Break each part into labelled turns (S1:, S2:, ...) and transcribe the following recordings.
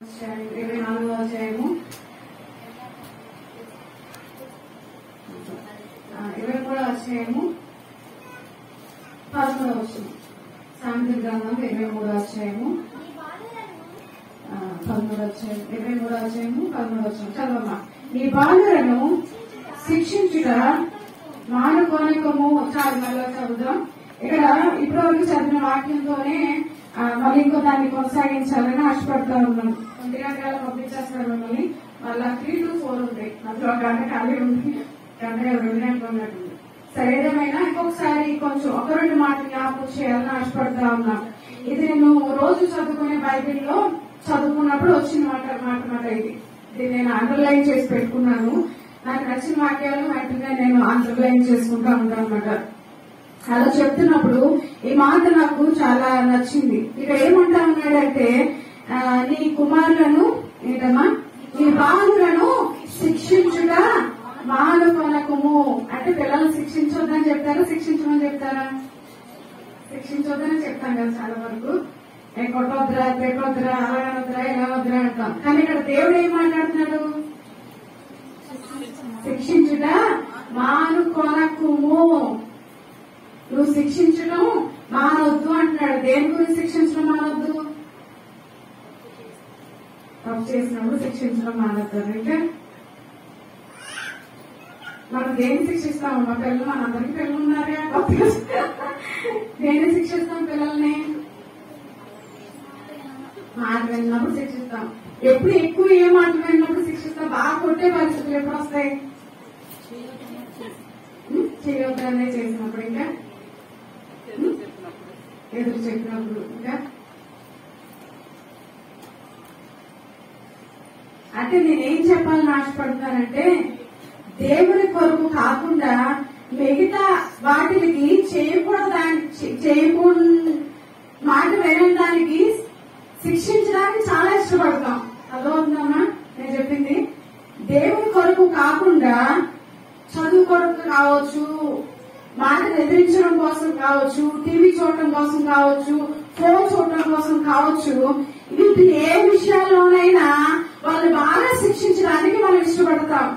S1: 24వ అధ్యాయము 23వ అధ్యాయము 11వ వచనం. సామెతల గ్రంథం 23వ అధ్యాయము 11వ అధ్యాయము 11వ వచనం. చదవమ్మా. నీ బాలులను శిక్షించుట మానుకోనికము. చాలు, మళ్ళీ చదువుదాం. ఇక్కడ ఇప్పటివరకు చదివిన వాక్యంతోనే మళ్ళీ ఇంకో దాన్ని కొనసాగించాలని ఆశపడతా ఉన్నాం. 1 గంటల పంపించేస్తారు మిమ్మల్ని. మళ్ళా 3 to 4 ఉంటాయి. అందులో గంట ఖాళీ ఉంది, గంట 2 గంటలు ఉన్నట్టుంది. సరే, ఏదేమైనా ఇంకొకసారి కొంచెం 1-2 మాటలు జ్ఞాపకం చేయాలని ఆశపడతా ఉన్నాం. ఇది నేను రోజు చదువుకునే బైబిల్లో చదువుకున్నప్పుడు వచ్చిన మాట ఇది నేను అండర్లైన్ చేసి పెట్టుకున్నాను. నాకు నచ్చిన వాక్యాలు వెంటనే నేను అండర్లైన్ చేసుకుంటా ఉంటాను అన్నమాట. అలా చెప్తున్నప్పుడు ఈ మాట నాకు చాలా నచ్చింది. ఇక్కడ ఏమంటా ఉన్నాడంటే, నీ కుమారులను ఏంటమ్మా, నీ బాలులను శిక్షించుట మానుకొనకుము. అంటే పిల్లలను శిక్షించొద్దని చెప్తారా, శిక్షించమని చెప్తారా? శిక్షించొద్దని చెప్తాం కదా చాలా వరకు. కొట్టొద్దురా, పెట్టొద్దురా, అలాగనొద్దురా, ఇలా వద్దురా అంటాం. కానీ ఇక్కడ దేవుడు ఏం మాట్లాడుతున్నాడు? శిక్షించుట మానుకొనకుము. నువ్వు శిక్షించడం మానవద్దు అంటున్నాడు. దేని గురించి శిక్షించడం మానవద్దు? తప్పు చేసినప్పుడు శిక్షించడం మానవద్దు. అంటే మనం దేన్ని శిక్షిస్తాము? మా పిల్లలు, మనందరికి పిల్లలు ఉన్నారే, దేన్ని శిక్షిస్తాం? పిల్లల్ని మాట విన్నప్పుడు శిక్షిస్తాం. ఎప్పుడు ఎక్కువ ఏ మాట విన్నప్పుడు శిక్షిస్తాం? బాగా కొట్టే పరిస్థితులు ఎప్పుడు వస్తాయి? చేయొద్దనే చేసినప్పుడు, ఇంకా ఎదురు చెప్పినప్పుడు. ఇంకా అంటే నేనేం చెప్పాలని ఆశపడుతున్నానంటే, దేవుని కొరకు కాకుండా మిగతా వాటికి మాట వినడానికి శిక్షించడానికి చాలా ఇష్టపడతాం. అర్థమవుతుందమ్మా నేను చెప్పింది? దేవుని కొరకు కాకుండా చదువు కొరకు కావచ్చు, మాటలు ఎదిరించడం కోసం కావచ్చు, టీవీ చూడటం కోసం కావచ్చు, ఫోన్ చూడటం కోసం కావచ్చు, వీటి ఏ విషయాల్లోనైనా వాళ్ళు బాగా శిక్షించడానికి మనం ఇష్టపడతాం.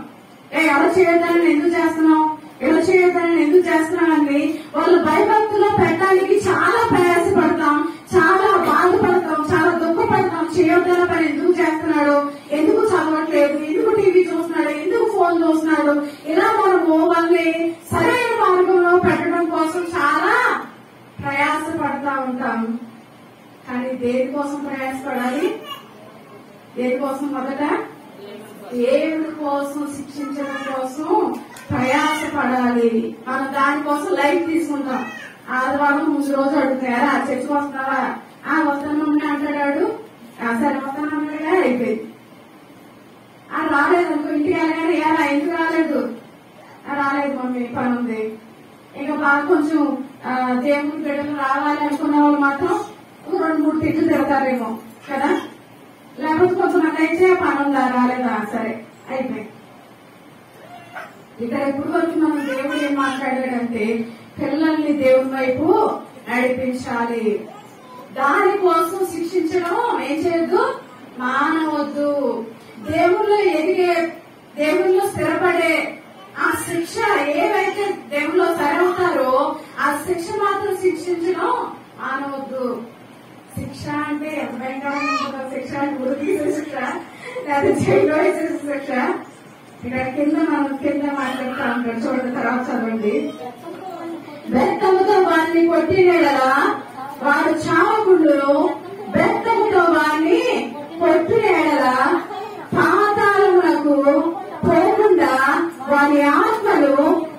S1: ఎలా చేయొద్దని ఎందుకు చేస్తున్నాం, ఎలా చేయొద్దని ఎందుకు చేస్తున్నామని వాళ్ళు భయభక్తిలో పెట్టడానికి చాలా ప్రయాసపడతాం, చాలా బాధపడతాం, చాలా దుఃఖపడతాం. చేయొద్దన్న పని ఎందుకు చేస్తున్నాడు, ఎందుకు చదవట్లేదు, ఎందుకు టీవీ చూస్తున్నాడు, ఎందుకు ఫోన్ చూస్తున్నాడు, ఇలా మనము వాళ్ళని సరైన మార్గంలో పెట్టడం కోసం చాలా ప్రయాసపడతా ఉంటాం. కానీ దేనికోసం ప్రయాసపడాలి? దేనికోసం? మొదట దేవుడి కోసం, శిక్షించడం కోసం ప్రయాసపడాలి. మనం దానికోసం లైఫ్ తీసుకుంటాం. ఆదివారం ముందు రోజు అడుగుతారా, చర్చకు వస్తున్నావా? వస్తానమ్మని అంటాడు. సరే వస్తానమ్మగా అయిపోయింది. రాలేదు అనుకో, ఇంటికి వెళ్ళగానే ఎలా ఎందుకు రాలేదు మమ్మీ పని ఉంది. ఇంకా బాగా కొంచెం దేవుడి బిడ్డలు రావాలి అనుకున్న వాళ్ళు మాత్రం 2-3 తిట్లు తిడతారేమో కదా. లేకపోతే కొంతమంది అయితే పని ఉందా, రాలేదా, సరే అయిపోయింది. ఇక్కడ ఎప్పటి వరకు మనం దేవుడు ఏం మాట్లాడాడంటే, పిల్లల్ని దేవుని వైపు నడిపించాలి. దానికోసం శిక్షించడం ఏం చేయొద్దు, మానవద్దు. దేవుళ్ళు ఎదిగే, దేవుళ్ళు స్థిరపడే ఆ శిక్ష ఏవైతే దేవుళ్ళు సరవుతారో ఆ శిక్ష మాత్రం శిక్షించడం మానవద్దు. శిక్ష అంటే ఎంత భయంకరంగా ఉంటుందో. శిక్ష అంటే ఉరితీసే శిక్ష, లేదా జైల్లో వేసే శిక్ష. ఇక్కడ మనం కింద మాట్లాడుతూ ఉంటాడు. చూడండి, తర్వాత చదవండి. బెత్తముతో వారిని కొట్టినేలా వాడు చావకుండా, బెత్తముతో వారిని కొట్టినేలా పాతాళమునకు పోకుండా వారి ఆత్మలు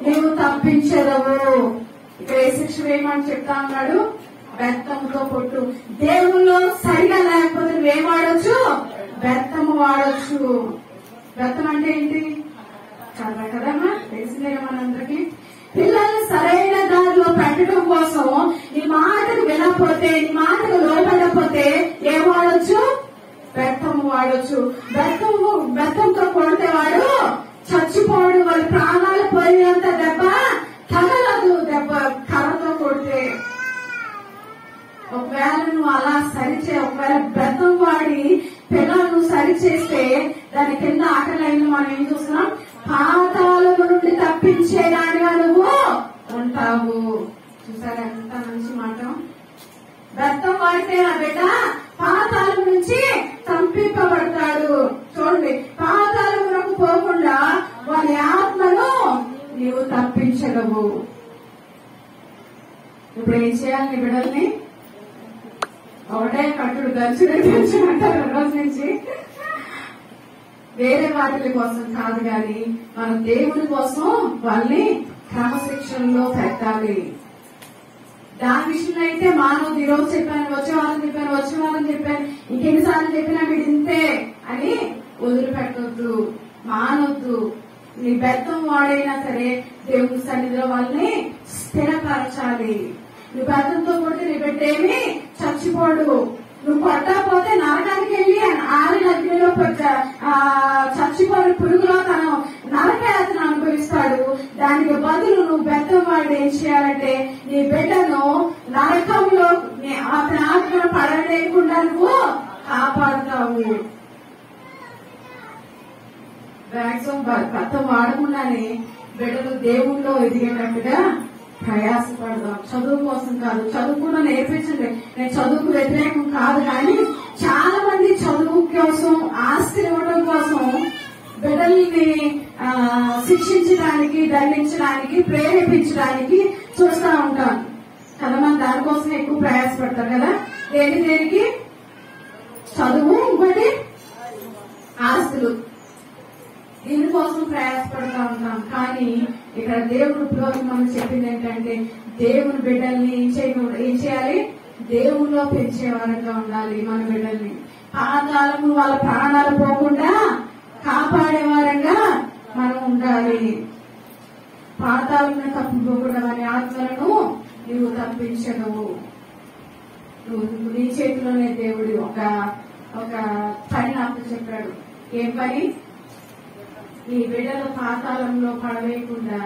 S1: నీవు తప్పించదవు. ఇక్కడ ఏ శిక్ష వేయమని చెప్తా ఉన్నాడు? బెత్తముతో కొట్టు. దేవుల్లో సరిగా లేకపోతే నువ్వేం వాడొచ్చు? బెత్తము వాడొచ్చు. బెత్తం అంటే ఏంటి? చదవ కదమ్మా, తెలిసిందే మనందరికి. పిల్లల్ని సరైన దారిలో పెట్టడం కోసం నీ మాటకు వినకపోతే, నీ మాటకు లోపడకపోతే ఏం వాడొచ్చు? బెత్తము వాడొచ్చు. బెత్తంతో కొడితే వాడు చచ్చిపోవడం, వాళ్ళ ప్రాణాలు పోయినంత దెబ్బ తగలదు. దెబ్బ కర్రతో కొడితే. ఒకవేళ నువ్వు అలా సరిచే, ఒకవేళ బెత్తం వాడి పిల్లలను సరిచేస్తే దాని కింద ఆఖరి లైన్ మనం ఏం చూస్తున్నాం, పాతాళము నుండి తప్పించేదానిగా నువ్వు ఉంటావు. చూసారా ఎంత మంచి మాట. వ్యర్థం వాడితే నా బిడ్డ పాతాళం నుంచి తప్పింపబడతాడు. చూడండి, పాతాళమునకు పోకుండా వారి ఆత్మను నీవు తప్పించగలవు. ఇప్పుడు ఏం చేయాలి నీ బిడ్డల్ని? ఒకటే కట్టుడు గంచుడు అంటారు రోజు నుంచి. వేరే వాటి కోసం కాదు గాని మన దేవుడి కోసం వాళ్ళని క్రమశిక్షణలో పెట్టాలి. దాని విషయంలో అయితే మానవుడు ఈ రోజు చెప్పాను, వచ్చే వారం చెప్పాను ఇంకెన్నిసార్లు చెప్పినా వీడు ఇంతే అని వదిలిపెట్టొద్దు, మానొద్దు. నీ బెత్తం వాడైనా సరే దేవుడి సన్నిధిలో వాళ్ళని స్థిరపరచాలి. నువ్వు బెత్తంతో కొడితే నీ బిడ్డేమి చచ్చిపోడు. నువ్వు కొట్టకపోతే నరకానికి వెళ్ళి ఆరిన అగ్నిలో చచ్చిపోయిన పురుగులో తను నరకయాతను అనుభవిస్తాడు. దానికి బదులు నువ్వు బెత్తం వాడు ఏం చేయాలంటే నీ బిడ్డను నరకంలో అతని ఆత్మను పడలేకుండా నువ్వు కాపాడుతావు. బెత్తం వాడకుండానే బిడ్డలు దేవుళ్ళో ఎదిగేటట్టుగా ప్రయాసపడదాం. చదువు కోసం కాదు, చదువుకున్న నేర్పించండి. నేను చదువుకు వ్యతిరేకం కాదు, కానీ చాలా మంది చదువు కోసం, ఆస్తి ఇవ్వడం కోసం బిడ్డల్ని శిక్షించడానికి, దండించడానికి, ప్రేరేపించడానికి చూస్తూ ఉంటాను కదా. మనం దానికోసం ఎక్కువ ప్రయాసపడతారు కదా. దేనికి? చదువు, ఇంకోటి ఆస్తులు. దీనికోసం ప్రయాసపడుతూ ఉంటాం. కానీ ఇక్కడ దేవుడు ప్రోత్సాహం మనం చెప్పింది ఏంటంటే దేవుని బిడ్డల్ని ఏం చేయాలి? దేవుల్లో పెంచే వారంగా ఉండాలి. మన బిడ్డల్ని పాతాళము వాళ్ళ ప్రాణాలు పోకుండా కాపాడే వారంగా మనం ఉండాలి. పాతాళంలో తప్పిపోకుండా వారి ఆత్మలను నువ్వు తప్పించగలవు. నువ్వు నీ చేతిలోనే దేవుడు ఒక పని నాకు చెప్పాడు. ఏం పని? ఈ బిడ్డలు పాతాళంలో పడవేయకుండా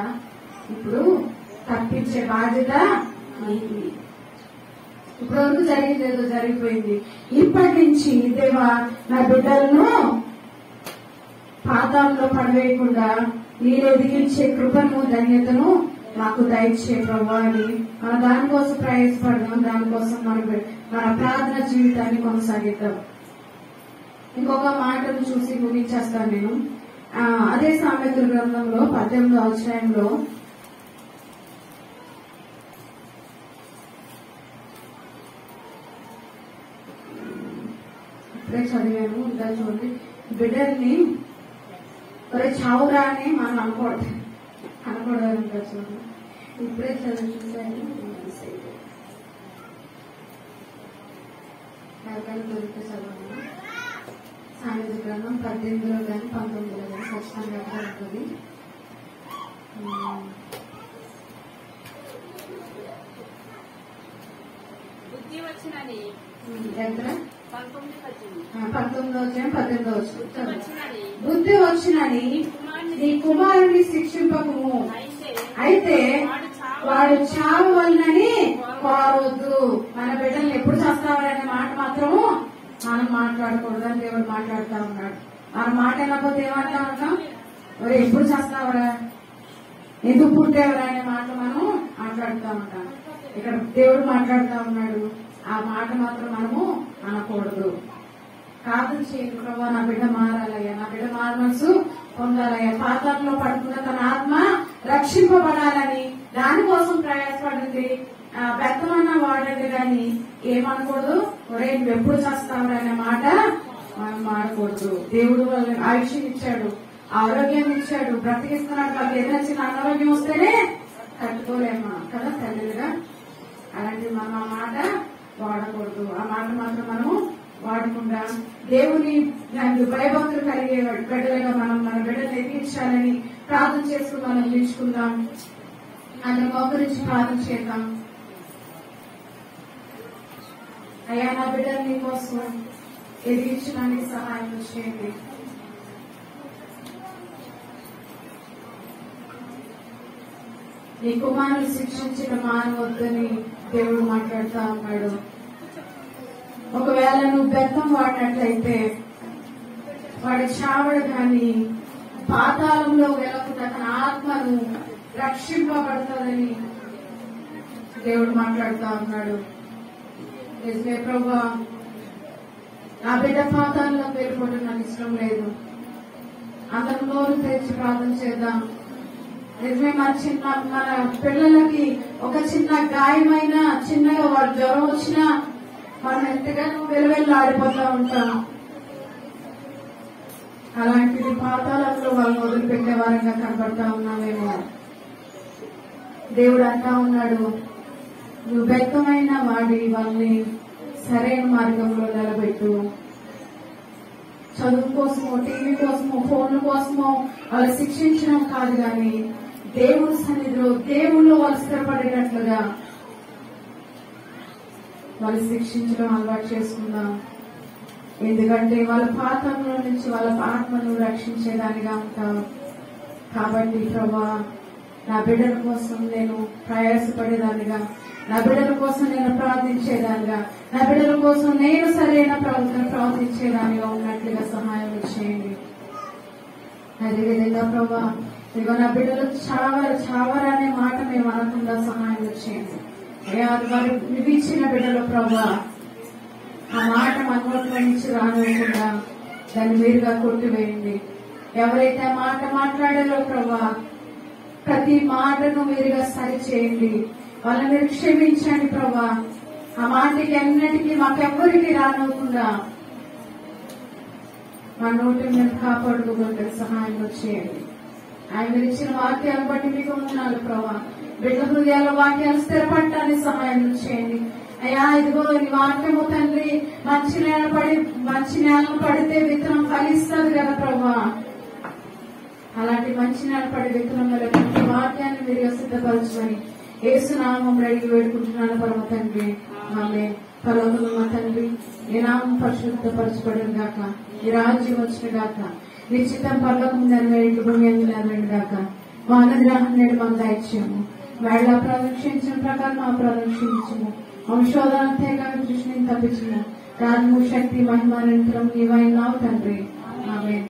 S1: ఇప్పుడు తప్పించే బాధ్యత నీది. ఇప్పుడు వరకు జరిగిందేదో జరిగిపోయింది. ఇప్పటి నుంచి దేవా నా బిడ్డలను పాతాళంలో పడవేయకుండా నేను ఎదిగించే కృపను, ధన్యతను మాకు దయచే ప్రభా అని మన దానికోసం ప్రయాసపడదాం. దానికోసం మన ప్రార్థన జీవితాన్ని కొనసాగిద్దాం. ఇంకొక మాటను చూసి ముగించేస్తాను నేను. అదే సామెతల గ్రంథంలో 18వ అధ్యాయంలో ఇప్పుడే చదివాను. ఇంకా చూడండి, బిడ్డల్ని ఒరే చావురా అని మనం అనకూడదు. ఇంకా చూడండి, ఇప్పుడే చూసాను. దొరికితే చదవండి. సామెతల గ్రంథం 18లో కానీ 19లో కానీ ఖచ్చితంగా ఉంటుంది.
S2: బుద్ధి వచ్చినని
S1: 19వ అధ్యాయం 18వ వచనం. బుద్ధి వచ్చినని నీ కుమారుని శిక్షింపకము, అయితే వాడు చావు వలనని కోరవద్దు. మన బిడ్డల్ని ఎప్పుడు చేస్తావారనే మాట మాత్రము మనం మాట్లాడకూడదని దేవుడు మాట్లాడుతూ ఉన్నాడు. మన మాట వినకపోతే ఏమంటా ఉంటాం? మరి ఎప్పుడు చేస్తావరా, ఎందుకు పుట్టేవరా అనే మాట మనం మాట్లాడుతూ ఉంటాం. ఇక్కడ దేవుడు మాట్లాడుతూ ఉన్నాడు. ఆ మాట మాత్రం మనము అనకూడదు. ప్రార్థన చేయండి, ప్రభా నా బిడ్డ మారాలయ్యా, నా బిడ్డ మారమనసు పొందాలయ్యా, పాతాళంలో పడుతున్న తన ఆత్మ రక్షింపబడాలని దానికోసం ప్రయాసపడింది. బెత్తమన్నా వాడండి కానీ ఏమనకూడదు, ఒరే నువ్వు ఎప్పుడు చేస్తావు అనే మాట మనం మాడకూడదు. దేవుడు వాళ్ళని ఆయుష్యం ఇచ్చాడు, ఆరోగ్యం ఇచ్చాడు, బ్రతికిస్తున్నాడు. వాళ్ళకి ఏదైనా చిన్న అనారోగ్యం వస్తేనే తట్టుకోలేమా కదా తల్లిగా. అలాంటి మనం ఆ మాట వాడకూడదు. ఆ మాట మాత్రం మనము వాడకుండా దేవుని భయభక్తులు కలిగే బిడ్డలుగా మనం మన బిడ్డలు ఎదిగించాలని ప్రార్థన చేసుకుని మనం నిలుచుకుందాం. అందరం మోకరించి ప్రార్థన చేద్దాం. అయ్యా నా బిడ్డలు నీ కోసం ఎదిగించడానికి సహాయం చేయండి. నీ కుమారుని శిక్షించడం మానవద్దని దేవుడు మాట్లాడుతూ ఉన్నాడు. ఒకవేళ నువ్వు బెత్తం వాడినట్లయితే వాడి చావడు గాని పాతాళంలో వెళ్లకుండా తన ఆత్మను రక్షింపబడుతుందని దేవుడు మాట్లాడుతా ఉన్నాడు. నిజమే ప్రభువా, నా బిడ్డ పాతాళంలో వెళ్ళిపోవడం నాకు ఇష్టం లేదు. అందరూ నోరు తెరిచి ప్రార్థన చేద్దాం. నిజమే, మన పిల్లలకి ఒక చిన్న గాయమైన చిన్నగా వాడు జ్వరం వచ్చినా మనం ఎంతగానో వెలువెల్లాడిపోతా ఉంటాం. అలాంటిది పాతాళంలో వాళ్ళని వదిలిపెట్టే వారంగా కనబడతా ఉన్నామేమో. దేవుడు అంటా ఉన్నాడు, నువ్వు బెత్తమైన వాడి వాళ్ళని సరైన మార్గంలో నిలబెట్టు. చదువు కోసమో, టీవీ కోసమో, ఫోన్ల కోసమో వాళ్ళు శిక్షించడం కాదు గాని దేవుడి సన్నిధిలో దేవుళ్ళు వాళ్ళు స్థిరపడేటట్లుగా వాళ్ళు శిక్షించడం అలవాటు చేసుకుందాం. ఎందుకంటే వాళ్ళ పాతంలో నుంచి వాళ్ళ ఆత్మను రక్షించేదానిగా ఉంటావు. కాబట్టి ప్రభా, నా బిడ్డల కోసం నేను ప్రయాసపడేదానిగా, నా బిడ్డల కోసం నేను ప్రార్థించేదానిగా, నా బిడ్డల కోసం నేను సరైన ప్రవర్తన ప్రవర్తించేదానిగా ఉన్నట్లుగా సహాయం చేయండి. అదేవిధంగా ప్రభా, ఇదిగో నా బిడ్డలు చావరనే మాట మేము అనకుండా సహాయం చేయండి. వారు నువ్వు ఇచ్చిన బిడ్డలు ప్రభా, ఆ మాట మనోట్ల నుంచి రానివ్వకుండా దాన్ని మీరుగా కొట్టివేయండి. ఎవరైతే ఆ మాట మాట్లాడారో ప్రభా, ప్రతి మాటను మీరుగా సరి చేయండి. వాళ్ళని మీరు క్షమించండి ప్రభా. ఆ మాటకి అన్నిటికీ మాకెవ్వరికి రానివ్వకుండా మా నోటి మీద కాపాడుకోగలిగే సహాయం చేయండి. ఆయన మీరు ఇచ్చిన వాక్యాలను బట్టి మీకు ఉన్నాను ప్రభా. బిడ్డ హృదయాల వాక్యాలు స్థిరపడటానికి సహాయం చేయండి. అయ్యా, ఇదిగో ఈ వాక్యము తండ్రి మంచి నేలను పడితే విత్తనం ఫలిస్తుంది కదా ప్రభా. అలాంటి మంచి నేల పడి విత్తనం వల్ల ప్రతి వాక్యాన్ని మీరు సిద్ధపరచమని యేసు నామములో అడిగి వేడుకుంటున్నాను పరమ తండ్రి. ఆమేన్. పరలోకమున్న మా తండ్రి, నీ నామం పరిశుద్ధపరచబడును గాక, నీ రాజ్యం వచ్చిన గాక, నీ చిత్తం పరలోకము నెరవేరి భూమి యందు నెరవేరును గాక. మా అనుగ్రహం నేడు మాకు దయచేయము. వాళ్ళ ప్రదక్షించిన ప్రకారం మా ప్రదక్షించము. వంశోధనంతేగా దృష్టిని తప్పించము. రాజ్యము, శక్తి, మహిమ నిరంతరం నీవైనావు తండ్రి. ఆమేన్.